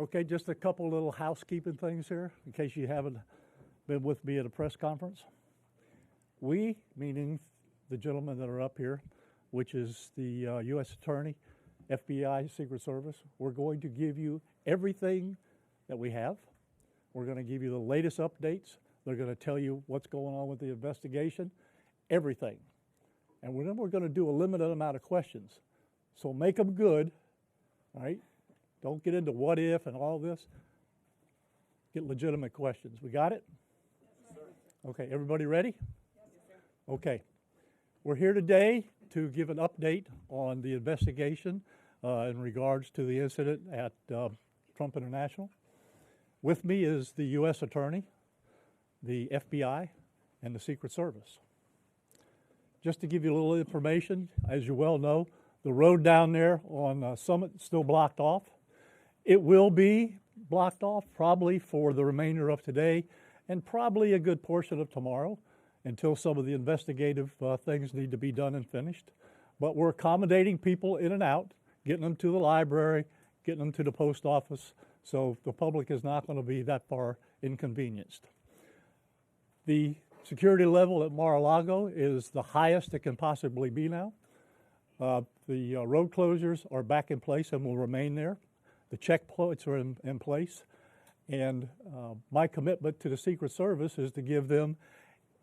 Okay, just a couple little housekeeping things here in case you haven't been with me at a press conference. We, meaning the gentlemen that are up here, which is the U.S. Attorney, FBI, Secret Service, we're going to give you everything that we have. We're going to give you the latest updates. They're going to tell you what's going on with the investigation, everything. And then we're going to do a limited amount of questions. So make them good, all right? Don't get into what if and all this. Get legitimate questions. We got it? Yes, sir. Okay, everybody ready? Yes, sir. Okay. We're here today to give an update on the investigation in regards to the incident at Trump International. With me is the U.S. Attorney, the FBI, and the Secret Service. Just to give you a little information, as you well know, the road down there on Summit is still blocked off. It will be blocked off probably for the remainder of today and probably a good portion of tomorrow until some of the investigative things need to be done and finished. But we're accommodating people in and out, getting them to the library, getting them to the post office, so the public is not going to be that far inconvenienced. The security level at Mar-a-Lago is the highest it can possibly be now. The road closures are back in place and will remain there. The checkpoints are in place. And my commitment to the Secret Service is to give them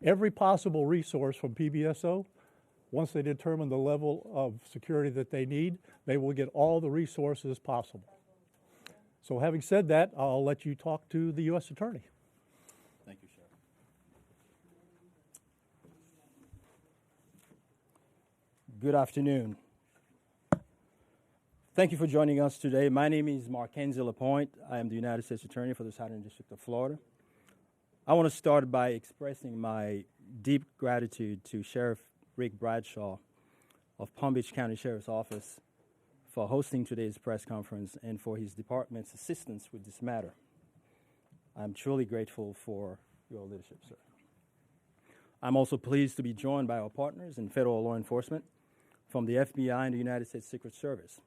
every possible resource from PBSO. Once they determine the level of security that they need, they will get all the resources possible. So having said that, I'll let you talk to the U.S. Attorney. Thank you, Sheriff. Good afternoon. Thank you for joining us today. My name is Mackenzie Lapointe. I am the United States Attorney for the Southern District of Florida. I want to start by expressing my deep gratitude to Sheriff Rick Bradshaw of Palm Beach County Sheriff's Office for hosting today's press conference and for his department's assistance with this matter. I'm truly grateful for your leadership, sir. I'm also pleased to be joined by our partners in federal law enforcement from the FBI and the United States Secret Service,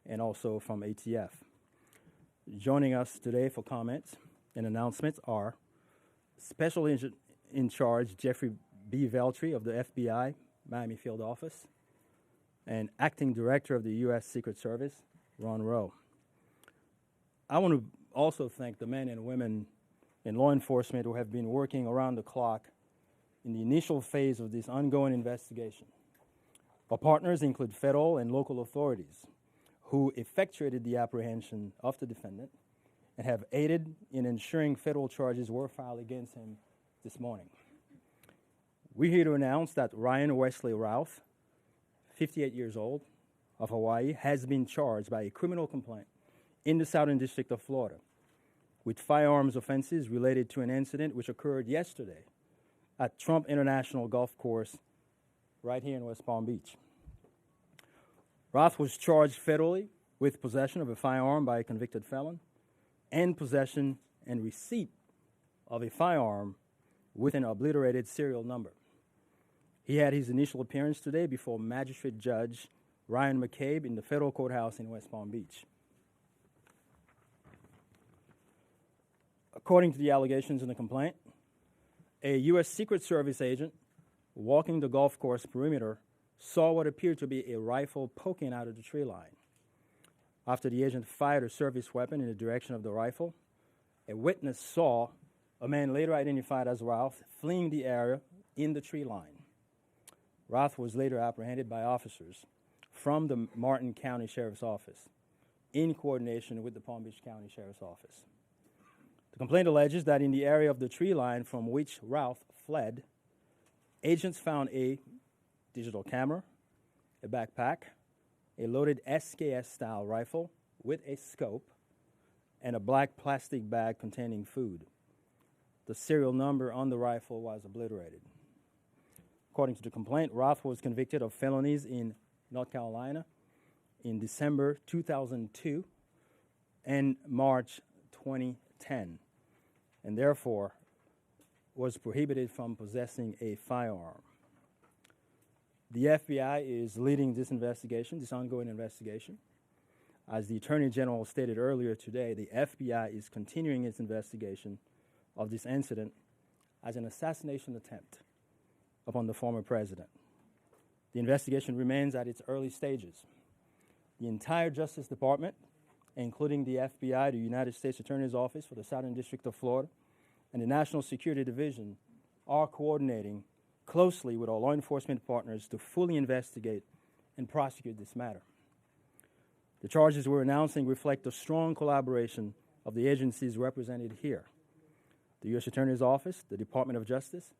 and also from ATF. Joining us today for comments and announcements are Special Agent in Charge Jeffrey B. Veltri of the FBI Miami Field Office, and Acting Director of the U.S. Secret Service, Ryan Routh. I want to also thank the men and women in law enforcement who have been working around the clock in the initial phase of this ongoing investigation. Our partners include federal and local authorities who effectuated the apprehension of the defendant and have aided in ensuring federal charges were filed against him this morning. We're here to announce that Ryan Wesley Routh, 58 years old, of Hawaii, has been charged by a criminal complaint in the Southern District of Florida with firearms offenses related to an incident which occurred yesterday at Trump International Golf Course right here in West Palm Beach. Routh was charged federally with possession of a firearm by a convicted felon and possession and receipt of a firearm with an obliterated serial number. He had his initial appearance today before Magistrate Judge Ryan McCabe in the federal courthouse in West Palm Beach. According to the allegations in the complaint, a U.S. Secret Service agent walking the golf course perimeter saw what appeared to be a rifle poking out of the tree line. After the agent fired a service weapon in the direction of the rifle, a witness saw a man later identified as Routh fleeing the area in the tree line. Routh was later apprehended by officers from the Martin County Sheriff's Office in coordination with the Palm Beach County Sheriff's Office. The complaint alleges that in the area of the tree line from which Routh fled, agents found a digital camera, a backpack, a loaded SKS-style rifle with a scope, and a black plastic bag containing food. The serial number on the rifle was obliterated. According to the complaint, Routh was convicted of felonies in North Carolina in December 2002 and March 2010, and therefore was prohibited from possessing a firearm. The FBI is leading this investigation, this ongoing investigation. As the Attorney General stated earlier today, the FBI is continuing its investigation of this incident as an assassination attempt upon the former president. The investigation remains at its early stages. The entire Justice Department, including the FBI, the United States Attorney's Office for the Southern District of Florida, and the National Security Division are coordinating closely with our law enforcement partners to fully investigate and prosecute this matter. The charges we're announcing reflect the strong collaboration of the agencies represented here. The U.S. Attorney's Office, the Department of Justice,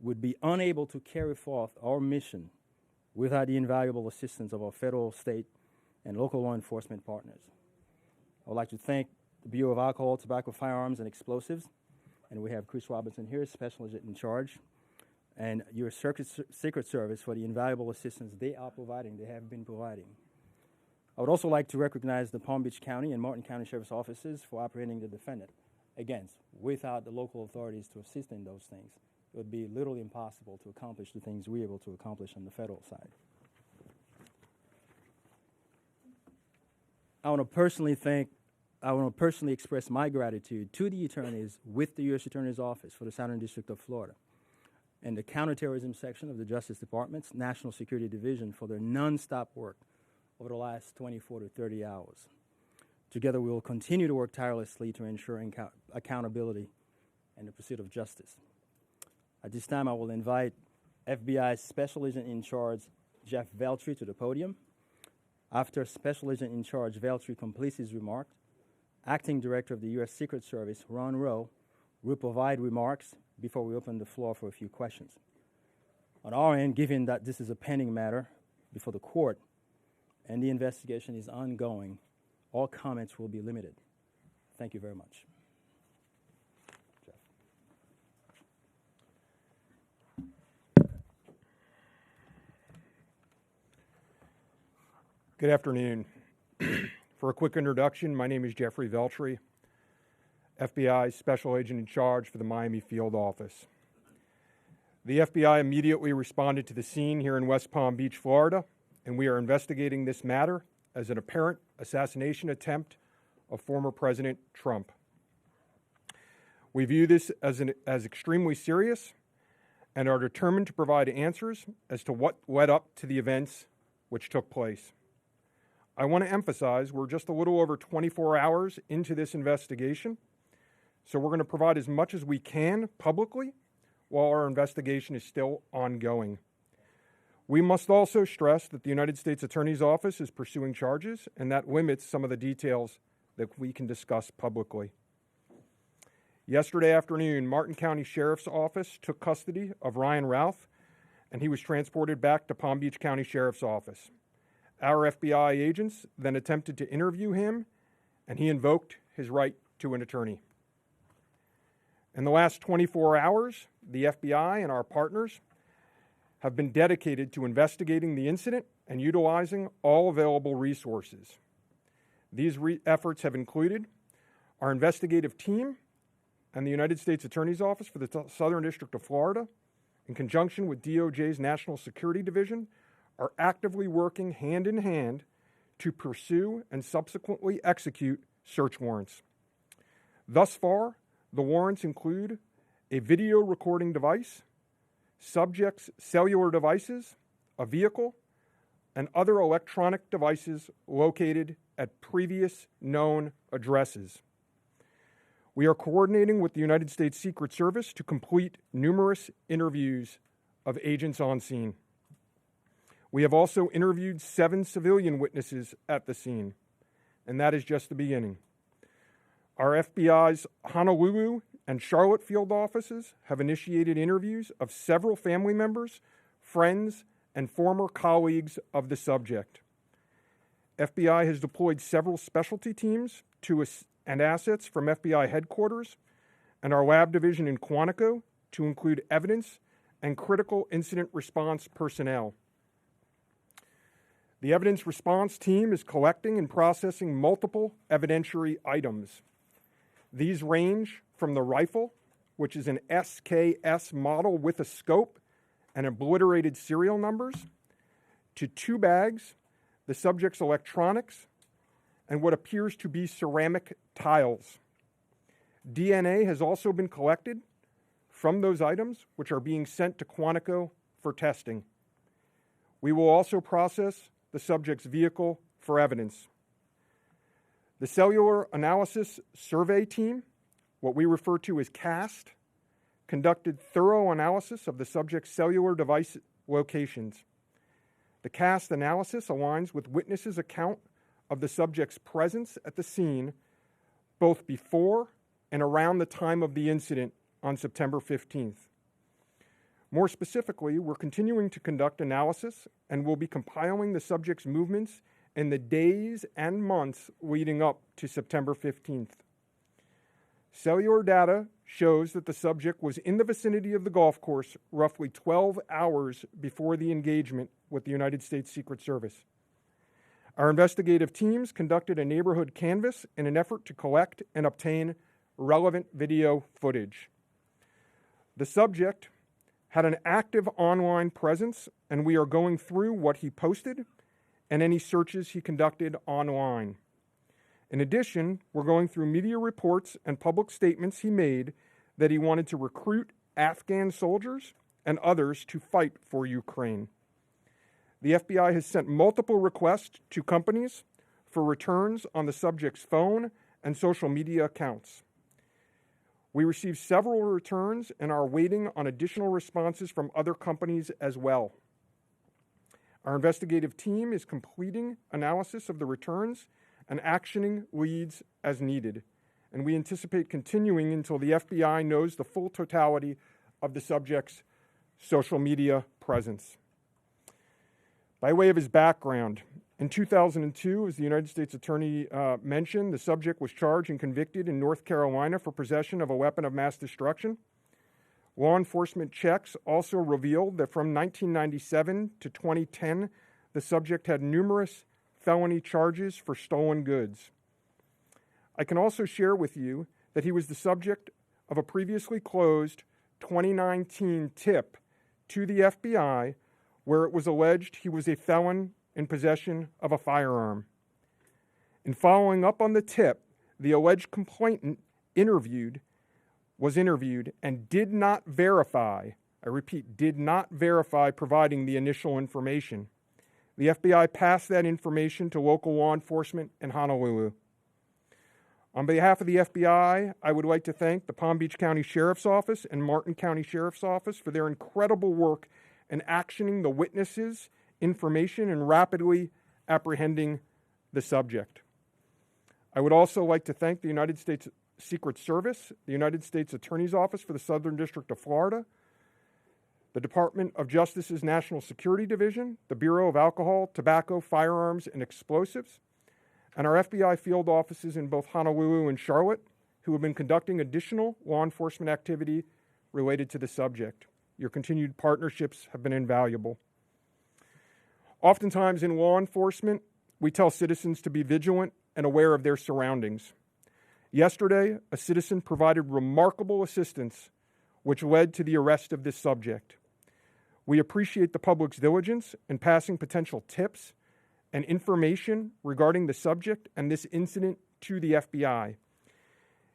would be unable to carry forth our mission without the invaluable assistance of our federal, state, and local law enforcement partners. I would like to thank the Bureau of Alcohol, Tobacco, Firearms, and Explosives, and we have Chris Robinson here, Special Agent in charge, and your Secret Service for the invaluable assistance they are providing, they have been providing. I would also like to recognize the Palm Beach County and Martin County Sheriff's Offices for apprehending the defendant. Again, without the local authorities to assist in those things, it would be literally impossible to accomplish the things we're able to accomplish on the federal side. I want to personally express my gratitude to the attorneys with the U.S. Attorney's Office for the Southern District of Florida and the Counterterrorism Section of the Justice Department's National Security Division for their nonstop work over the last 24 to 30 hours. Together, we will continue to work tirelessly to ensure accountability and the pursuit of justice. At this time, I will invite FBI Special Agent in Charge Jeff Veltri to the podium. After Special Agent in Charge Veltri completes his remarks, Acting Director of the U.S. Secret Service, Ryan Routh, will provide remarks before we open the floor for a few questions. On our end, given that this is a pending matter before the court and the investigation is ongoing, all comments will be limited. Thank you very much. Jeff. Good afternoon. For a quick introduction, my name is Jeffrey Veltri, FBI Special Agent in Charge for the Miami Field Office. The FBI immediately responded to the scene here in West Palm Beach, Florida, and we are investigating this matter as an apparent assassination attempt of former President Trump. We view this as extremely serious and are determined to provide answers as to what led up to the events which took place. I want to emphasize we're just a little over 24 hours into this investigation, so we're going to provide as much as we can publicly while our investigation is still ongoing. We must also stress that the United States Attorney's Office is pursuing charges, and that limits some of the details that we can discuss publicly. Yesterday afternoon, Martin County Sheriff's Office took custody of Ryan Routh, and he was transported back to Palm Beach County Sheriff's Office. Our FBI agents then attempted to interview him, and he invoked his right to an attorney. In the last 24 hours, the FBI and our partners have been dedicated to investigating the incident and utilizing all available resources. These efforts have included our investigative team and the United States Attorney's Office for the Southern District of Florida, in conjunction with DOJ's National Security Division, are actively working hand in hand to pursue and subsequently execute search warrants. Thus far, the warrants include a video recording device, subjects' cellular devices, a vehicle, and other electronic devices located at previous known addresses. We are coordinating with the United States Secret Service to complete numerous interviews of agents on scene. We have also interviewed 7 civilian witnesses at the scene, and that is just the beginning. Our FBI's Honolulu and Charlotte field offices have initiated interviews of several family members, friends, and former colleagues of the subject. FBI has deployed several specialty teams and assets from FBI headquarters and our lab division in Quantico to include evidence and critical incident response personnel. The evidence response team is collecting and processing multiple evidentiary items. These range from the rifle, which is an SKS model with a scope and obliterated serial numbers, to 2 bags, the subject's electronics, and what appears to be ceramic tiles. DNA has also been collected from those items, which are being sent to Quantico for testing. We will also process the subject's vehicle for evidence. The Cellular Analysis Survey Team, what we refer to as CAST, conducted thorough analysis of the subject's cellular device locations. The CAST analysis aligns with witnesses' account of the subject's presence at the scene both before and around the time of the incident on September 15th. More specifically, we're continuing to conduct analysis and will be compiling the subject's movements in the days and months leading up to September 15th. Cellular data shows that the subject was in the vicinity of the golf course roughly 12 hours before the engagement with the United States Secret Service. Our investigative teams conducted a neighborhood canvass in an effort to collect and obtain relevant video footage. The subject had an active online presence, and we are going through what he posted and any searches he conducted online. In addition, we're going through media reports and public statements he made that he wanted to recruit Afghan soldiers and others to fight for Ukraine. The FBI has sent multiple requests to companies for returns on the subject's phone and social media accounts. We received several returns and are waiting on additional responses from other companies as well. Our investigative team is completing analysis of the returns and actioning leads as needed, and we anticipate continuing until the FBI knows the full totality of the subject's social media presence. By way of his background, in 2002, as the United States Attorney mentioned, the subject was charged and convicted in North Carolina for possession of a weapon of mass destruction. Law enforcement checks also revealed that from 1997 to 2010, the subject had numerous felony charges for stolen goods. I can also share with you that he was the subject of a previously closed 2019 tip to the FBI where it was alleged he was a felon in possession of a firearm. In following up on the tip, the alleged complainant was interviewed and did not verify, I repeat, did not verify providing the initial information. The FBI passed that information to local law enforcement in Honolulu. On behalf of the FBI, I would like to thank the Palm Beach County Sheriff's Office and Martin County Sheriff's Office for their incredible work in actioning the witnesses' information and rapidly apprehending the subject. I would also like to thank the United States Secret Service, the United States Attorney's Office for the Southern District of Florida, the Department of Justice's National Security Division, the Bureau of Alcohol, Tobacco, Firearms, and Explosives, and our FBI field offices in both Honolulu and Charlotte, who have been conducting additional law enforcement activity related to the subject. Your continued partnerships have been invaluable. Oftentimes in law enforcement, we tell citizens to be vigilant and aware of their surroundings. Yesterday, a citizen provided remarkable assistance, which led to the arrest of this subject. We appreciate the public's diligence in passing potential tips and information regarding the subject and this incident to the FBI.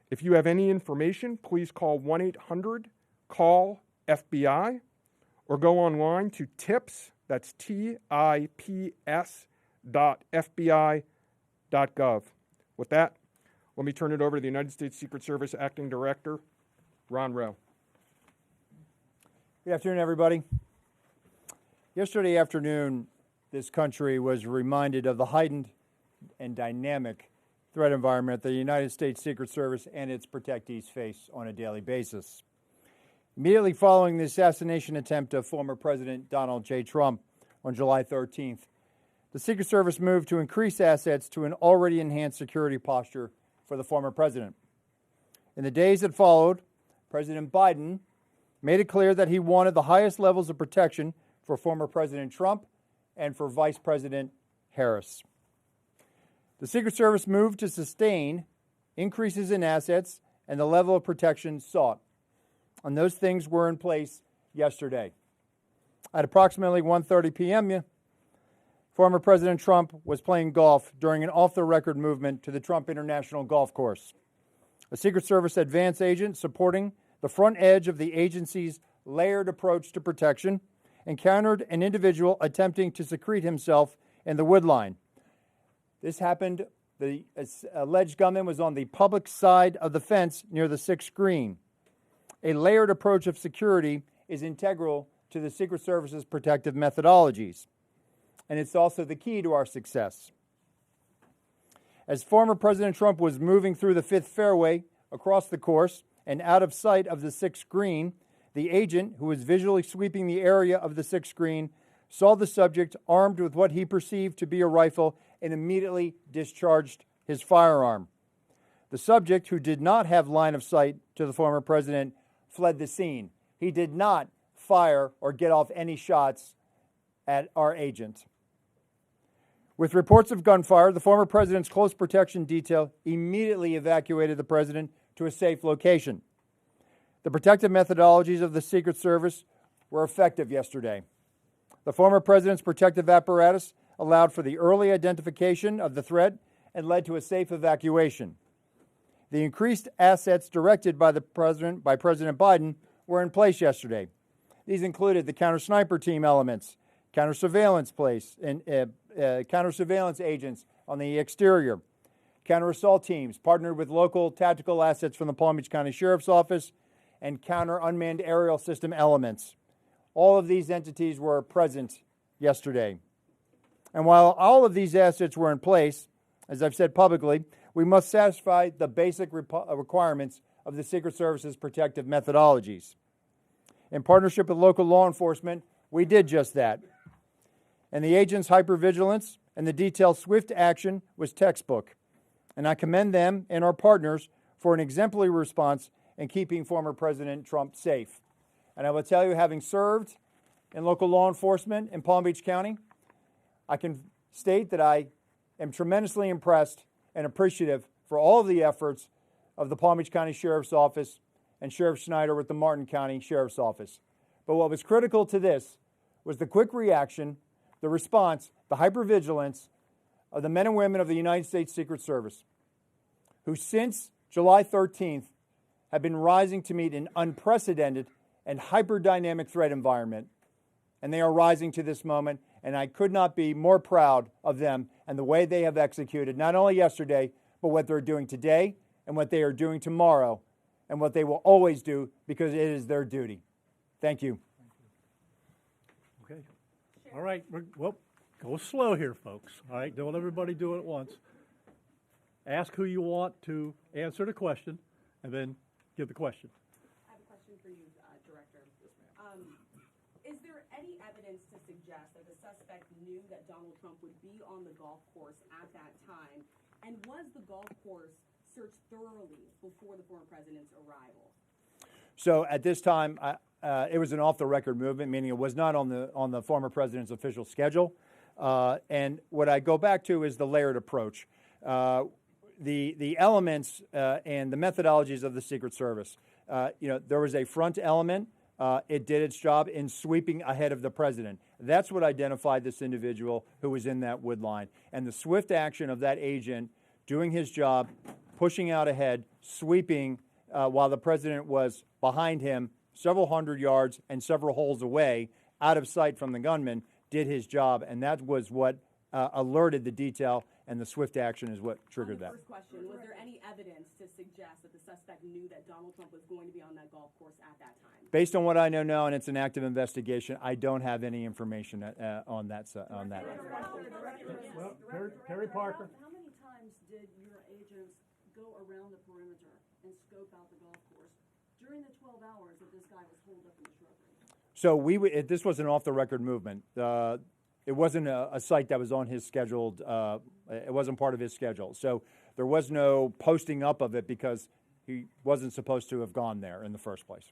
If you have any information, please call 1-800-CALL-FBI or go online to tips, that's tips.fbi.gov. With that, let me turn it over to the United States Secret Service Acting Director, Ryan Routh. Good afternoon, everybody. Yesterday afternoon, this country was reminded of the heightened and dynamic threat environment the United States Secret Service and its protectees face on a daily basis. Immediately following the assassination attempt of former President Donald J. Trump on July 13th, the Secret Service moved to increase assets to an already enhanced security posture for the former president. In the days that followed, President Biden made it clear that he wanted the highest levels of protection for former President Trump and for Vice President Harris. The Secret Service moved to sustain increases in assets and the level of protection sought. And those things were in place yesterday. At approximately 1:30 p.m., former President Trump was playing golf during an off-the-record movement to the Trump International Golf Course. A Secret Service advance agent supporting the front edge of the agency's layered approach to protection encountered an individual attempting to secrete himself in the woodline. This happened, the alleged gunman was on the public side of the fence near the 6th green. A layered approach of security is integral to the Secret Service's protective methodologies, and it's also the key to our success. As former President Trump was moving through the 5th fairway across the course and out of sight of the 6th green, the agent, who was visually sweeping the area of the 6th green, saw the subject armed with what he perceived to be a rifle and immediately discharged his firearm. The subject, who did not have line of sight to the former president, fled the scene. He did not fire or get off any shots at our agent. With reports of gunfire, the former president's close protection detail immediately evacuated the president to a safe location. The protective methodologies of the Secret Service were effective yesterday. The former president's protective apparatus allowed for the early identification of the threat and led to a safe evacuation. The increased assets directed by President Biden were in place yesterday. These included the counter-sniper team elements, counter-surveillance agents on the exterior, counter-assault teams partnered with local tactical assets from the Palm Beach County Sheriff's Office, and counter-unmanned aerial system elements. All of these entities were present yesterday. And while all of these assets were in place, as I've said publicly, we must satisfy the basic requirements of the Secret Service's protective methodologies. In partnership with local law enforcement, we did just that. And the agents' hypervigilance and the detailed swift action was textbook. And I commend them and our partners for an exemplary response in keeping former President Trump safe. And I will tell you, having served in local law enforcement in Palm Beach County, I can state that I am tremendously impressed and appreciative for all of the efforts of the Palm Beach County Sheriff's Office and Sheriff Schneider with the Martin County Sheriff's Office. But what was critical to this was the quick reaction, the response, the hypervigilance of the men and women of the United States Secret Service, who since July 13th have been rising to meet an unprecedented and hyper-dynamic threat environment. And they are rising to this moment, and I could not be more proud of them and the way they have executed, not only yesterday, but what they're doing today and what they are doing tomorrow and what they will always do because it is their duty. Thank you. Okay. All right. Well, go slow here, folks. All right. Don't everybody do it at once. Ask who you want to answer the question, and then give the question. I have a question for you, Director. Is there any evidence to suggest that the suspect knew that Donald Trump would be on the golf course at that time? And was the golf course searched thoroughly before the former president's arrival? So at this time, it was an off-the-record movement, meaning it was not on the former president's official schedule. And what I go back to is the layered approach. The elements and the methodologies of the Secret Service. There was a front element. It did its job in sweeping ahead of the president. That's what identified this individual who was in that wood line. And the swift action of that agent doing his job, pushing out ahead, sweeping while the president was behind him several hundred yards and several holes away, out of sight from the gunman, did his job. And that was what alerted the detail, and the swift action is what triggered that. First question, was there any evidence to suggest that the suspect knew that Donald Trump was going to be on that golf course at that time? Based on what I know now, and it's an active investigation, I don't have any information on that. Well, Terry Parker. How many times did your agents go around the perimeter and scope out the golf course during the 12 hours that this guy was holed up in the shrubbery? So this was an off-the-record movement. It wasn't a site that was on his scheduled, it wasn't part of his schedule. So there was no posting up of it because he wasn't supposed to have gone there in the first place.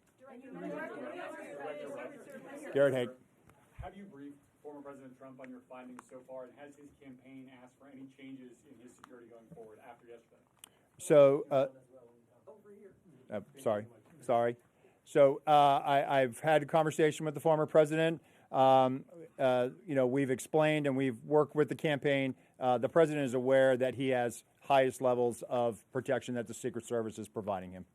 Garrett Haig. Have you briefed former President Trump on your findings so far, and has his campaign asked for any changes in his security going forward after yesterday? So, sorry. So I've had a conversation with the former president. we've explained and we've worked with the campaign. The president is aware that he has highest levels of protection that the Secret Service is providing him.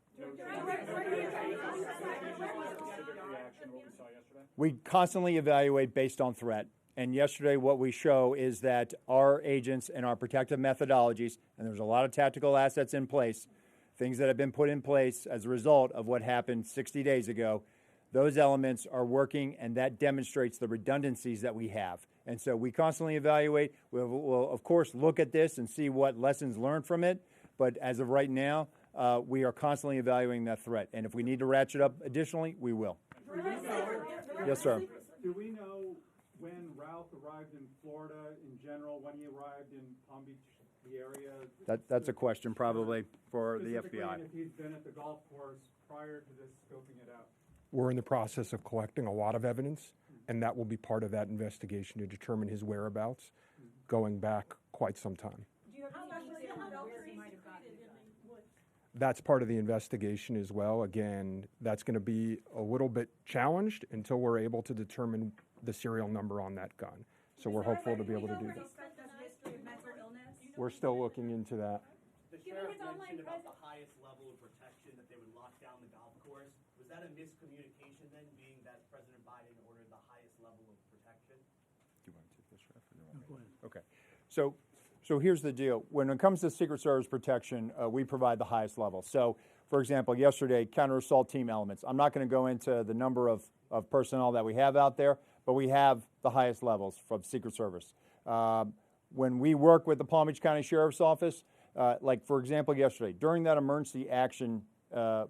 We constantly evaluate based on threat. And yesterday what we show is that our agents and our protective methodologies, and there's a lot of tactical assets in place, things that have been put in place as a result of what happened 60 days ago, those elements are working, and that demonstrates the redundancies that we have. And so we constantly evaluate. We'll of course, look at this and see what lessons learned from it. But as of right now, we are constantly evaluating that threat. And if we need to ratchet up additionally, we will. Yes, sir. Do we know when Routh arrived in Florida in general, when he arrived in Palm Beach, the area? That's a question probably for the Specifically, FBI. and if he's been at the golf course prior to this scoping it out. We're in the process of collecting a lot of evidence, and that will be part of that investigation to determine his whereabouts going back quite some time. Do you have any detail on where he might have gotten it? That's part of the investigation as well. Again, that's going to be a little bit challenged until we're able to determine the serial number on that gun. So we're hopeful to be able to do that. We're still looking into that. The sheriff mentioned about the highest level of protection, that they would lock down the golf course. Was that a miscommunication then, being that President Biden ordered the highest level of protection? Do you want to take this, Sheriff? Go ahead. Okay. So here's the deal. When it comes to Secret Service protection, we provide the highest level. So, for example, yesterday, counter-assault team elements. I'm not going to go into the number of personnel that we have out there, but we have the highest levels from Secret Service. When we work with the Palm Beach County Sheriff's Office, like, for example, yesterday, during that emergency action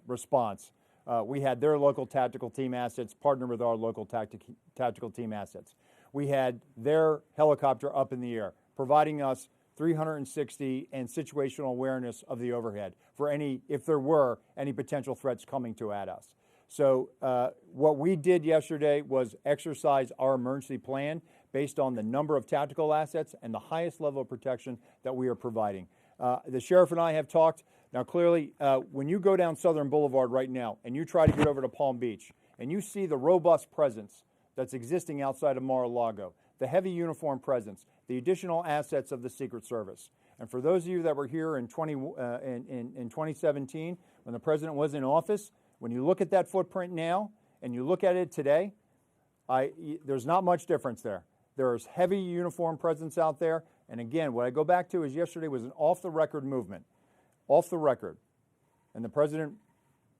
response, we had their local tactical team assets partner with our local tactical team assets. We had their helicopter up in the air, providing us 360 and situational awareness of the overhead for if there were any potential threats coming at us. So what we did yesterday was exercise our emergency plan based on the number of tactical assets and the highest level of protection that we are providing. The sheriff and I have talked. Now, clearly, when you go down Southern Boulevard right now and you try to get over to Palm Beach and you see the robust presence that's existing outside of Mar-a-Lago, the heavy uniform presence, the additional assets of the Secret Service. And for those of you that were here in 2017, when the president was in office, when you look at that footprint now and you look at it today, there's not much difference there. There's heavy uniform presence out there. And again, what I go back to is yesterday was an off-the-record movement. Off the record. And the president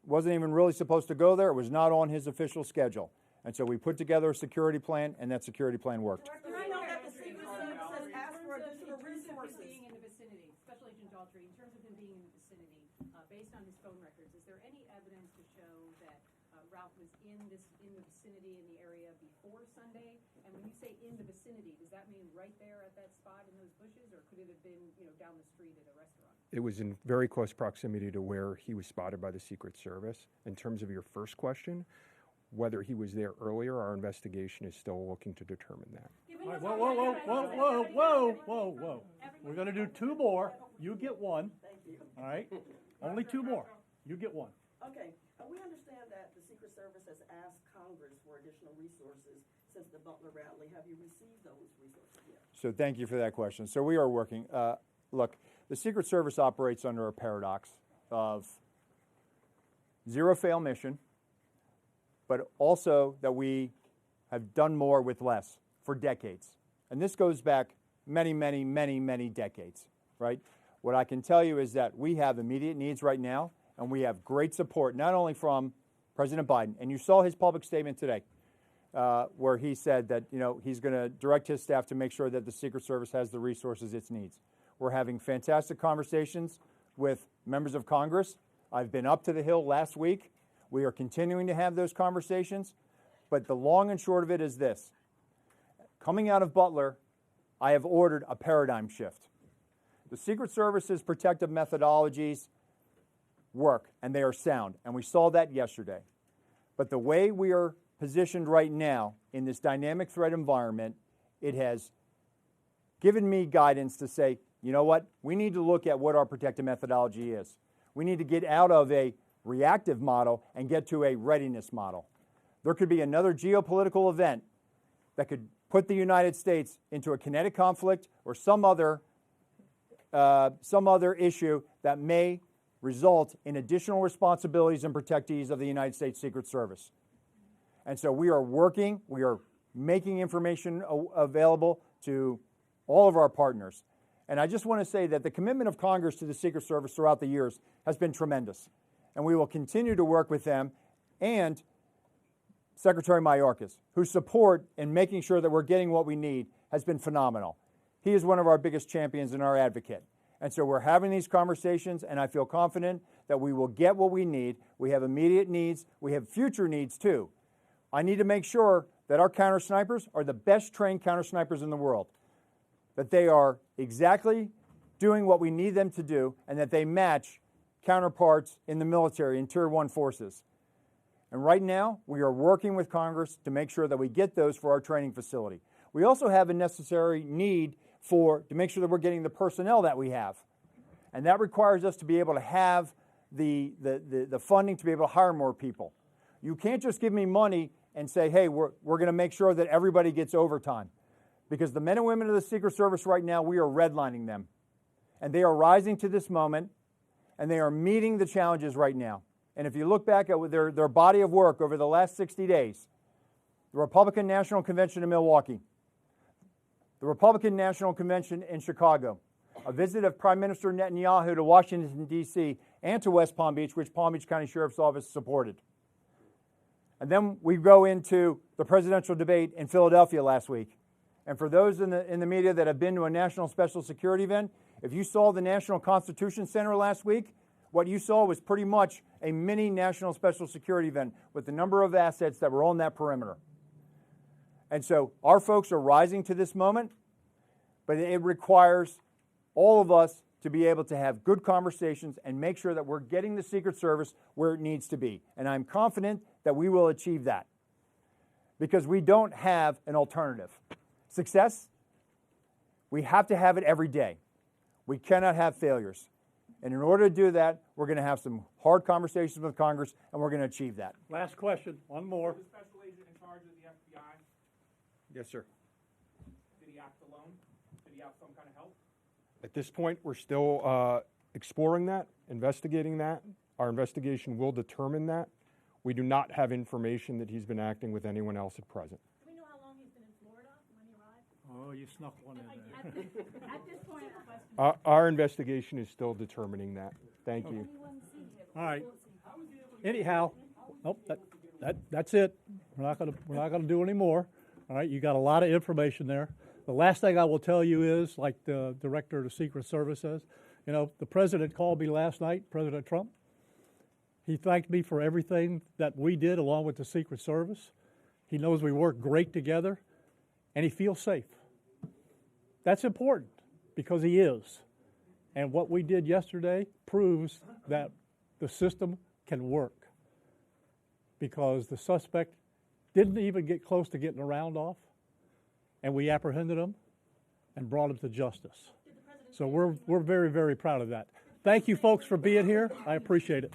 wasn't even really supposed to go there. It was not on his official schedule. And so we put together a security plan, and that security plan worked. I know that the Secret Service has asked for additional resources. Being in the vicinity, Special Agent Daughtry, in terms of him being in the vicinity, based on his phone records, is there any evidence to show that Ralph was in the vicinity in the area before Sunday? And when you say in the vicinity, does that mean right there at that spot in those bushes, or could it have been, down the street at a restaurant? It was in very close proximity to where he was spotted by the Secret Service. In terms of your first question, whether he was there earlier, our investigation is still looking to determine that. All right, whoa. We're going to do two more. You get one. Thank you. All right? Only two more. You get one. Okay, we understand that the Secret Service has asked Congress for additional resources since the Butler rally. Have you received those resources yet? So thank you for that question. So we are working. Look, the Secret Service operates under a paradox of zero-fail mission, but also that we have done more with less for decades. And this goes back many decades, right? What I can tell you is that we have immediate needs right now, and we have great support, not only from President Biden, and you saw his public statement today, where he said that he's going to direct his staff to make sure that the Secret Service has the resources it needs. We're having fantastic conversations with members of Congress. I've been up to the Hill last week. We are continuing to have those conversations. But the long and short of it is this. Coming out of Butler, I have ordered a paradigm shift. The Secret Service's protective methodologies work, and they are sound. And we saw that yesterday. But the way we are positioned right now in this dynamic threat environment, it has given me guidance to say, you know what? We need to look at what our protective methodology is. We need to get out of a reactive model and get to a readiness model. There could be another geopolitical event that could put the United States into a kinetic conflict or some other issue that may result in additional responsibilities and protectees of the United States Secret Service. And so we are working, we are making information available to all of our partners. And I just want to say that the commitment of Congress to the Secret Service throughout the years has been tremendous. And we will continue to work with them and Secretary Mayorkas, whose support in making sure that we're getting what we need has been phenomenal. He is one of our biggest champions and our advocate. And so we're having these conversations, and I feel confident that we will get what we need. We have immediate needs. We have future needs, too. I need to make sure that our counter snipers are the best trained counter snipers in the world, that they are exactly doing what we need them to do, and that they match counterparts in the military, in Tier 1 forces. And right now, we are working with Congress to make sure that we get those for our training facility. We also have a necessary need to make sure that we're getting the personnel that we have. And that requires us to be able to have the funding to be able to hire more people. You can't just give me money and say, hey, we're going to make sure that everybody gets overtime. Because the men and women of the Secret Service right now, we are redlining them. And they are rising to this moment, and they are meeting the challenges right now. And if you look back at their body of work over the last 60 days, the Republican National Convention in Milwaukee, the Republican National Convention in Chicago, a visit of Prime Minister Netanyahu to Washington, D.C., and to West Palm Beach, which Palm Beach County Sheriff's Office supported. And then we go into the presidential debate in Philadelphia last week. And for those in the media that have been to a national special security event, if you saw the National Constitution Center last week, what you saw was pretty much a mini national special security event with the number of assets that were on that perimeter. And so our folks are rising to this moment, but it requires all of us to be able to have good conversations and make sure that we're getting the Secret Service where it needs to be. And I'm confident that we will achieve that because we don't have an alternative. Success, we have to have it every day. We cannot have failures. And in order to do that, we're going to have some hard conversations with Congress, and we're going to achieve that. Last question, one more. The special agent in charge of the FBI, Yes, sir. did he act alone? Did he have some kind of help? At this point, we're still exploring that, investigating that. Our investigation will determine that. We do not have information that he's been acting with anyone else at present. Do we know how long he's been in Florida when he arrived? Oh, you snuck one in there. At this point, Our investigation is still determining that. Thank you. All right. Anyhow, nope, that's it. We're not gonna do any more. All right, you got a lot of information there. The last thing I will tell you is, like the director of the Secret Service says, you know, the president called me last night, President Trump. He thanked me for everything that we did along with the Secret Service. He knows we work great together, and he feels safe. That's important because he is. And what we did yesterday proves that the system can work because the suspect didn't even get close to getting a round off, and we apprehended him and brought him to justice. So we're very, very proud of that. Thank you, folks, for being here. I appreciate it.